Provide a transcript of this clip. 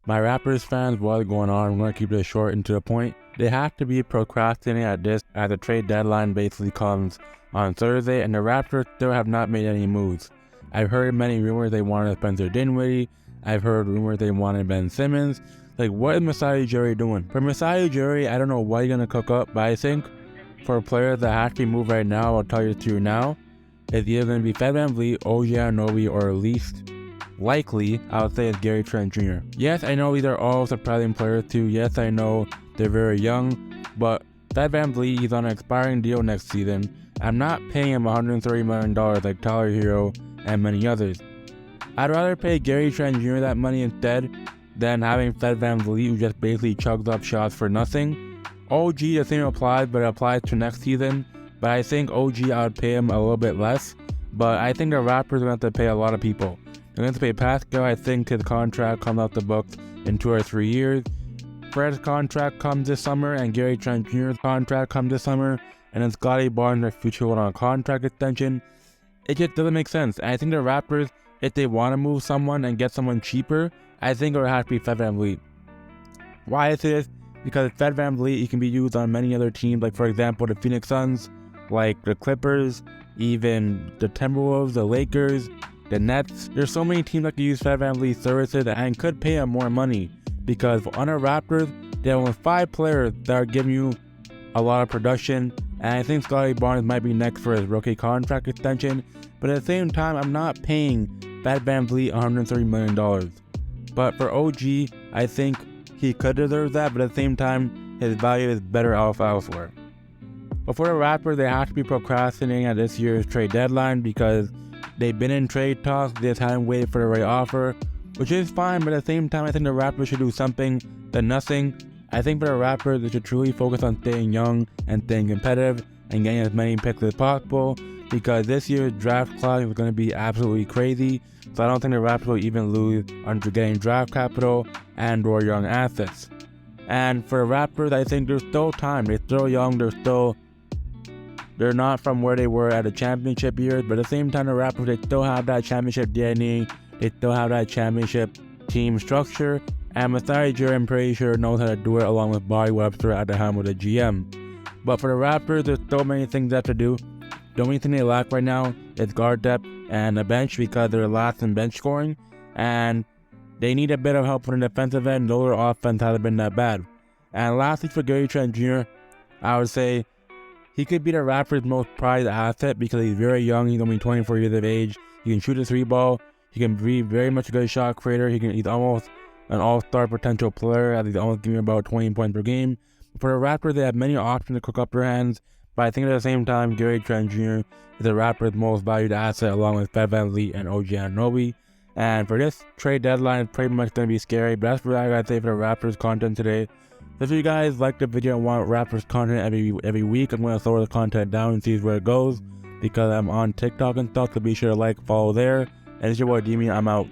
My Raptors fans, what is going on? I'm going to keep this short and to the point. They have to be procrastinating at this as the trade deadline basically comes on Thursday, and the Raptors still have not made any moves. I've heard many rumors they wanted Spencer Dinwiddie. I've heard rumors they wanted Ben Simmons. Like, what is Masai Ujiri doing? For Masai Ujiri, I don't know what he's going to cook up, but I think for players that have to be moved right now, I'll tell you to you now, it's either going to be VanVleet, OG Anunoby, or at least likely, I would say it's Gary Trent Jr. Yes, I know these are all surprising players too. Yes, I know they're very young, but VanVleet, he's on an expiring deal next season. I'm not paying him $130 million like Tyler Hero and many others. I'd rather pay Gary Trent Jr. that money instead than having VanVleet, who just basically chugs up shots for nothing. OG, the same applies, but it applies to next season. But I think OG, I would pay him a little bit less. But I think the Raptors are going to have to pay a lot of people. They're going to pay Pascal. I think his contract comes out the books in 2 or 3 years. Fred's contract comes this summer, and Gary Trent Jr.'s contract comes this summer. And then Scotty Barnes, their future on a contract extension. It just doesn't make sense. And I think the Raptors, if they want to move someone and get someone cheaper, I think it would have to be VanVleet. Why is this? Because VanVleet, he can be used on many other teams, like for example the Phoenix Suns, like the Clippers, even the Timberwolves, the Lakers, the Nets. There's so many teams that can use VanVleet services and could pay him more money, because on the Raptors, they have only 5 players that are giving you a lot of production, and I think Scotty Barnes might be next for his rookie contract extension. But at the same time, I'm not paying VanVleet $130 million. But for OG, I think he could deserve that, but at the same time, his value is better off elsewhere. But for the Raptors, they have to be procrastinating at this year's trade deadline because they've been in trade talks, they just haven't waited for the right offer, which is fine, but at the same time, I think the Raptors should do something than nothing. I think for the Raptors, they should truly focus on staying young and staying competitive and getting as many picks as possible, because this year's draft class is going to be absolutely crazy. So I don't think the Raptors will even lose under getting draft capital and or young assets. And for the Raptors, I think there's still time. They're still young. They're not from where they were at the championship years, but at the same time, the Raptors, they still have that championship DNA. They still have that championship team structure. And Masai Ujiri, I'm pretty sure, knows how to do it along with Bobby Webster at the helm of the GM. But for the Raptors, there's so many things they have to do. The only thing they lack right now is guard depth and a bench, because they're last in bench scoring. And they need a bit of help from the defensive end, though their offense hasn't been that bad. And lastly, for Gary Trent Jr., I would say he could be the Raptors' most prized asset because he's very young. He's only 24 years of age. He can shoot a 3-ball. He can be very much a good shot creator. He's almost an all-star potential player, as he's almost giving about 20 points per game. For the Raptors, they have many options to cook up their hands, but I think at the same time, Gary Trent Jr. is the Raptors' most valued asset, along with VanVleet and OG Anunoby. And for this trade deadline, it's pretty much going to be scary, but that's what I gotta say for the Raptors content today. So if you guys like the video and want Raptors content every week, I'm going to slow the content down and see where it goes, because I'm on TikTok and stuff, so be sure to like, follow there. And it's your boy Demi, I'm out.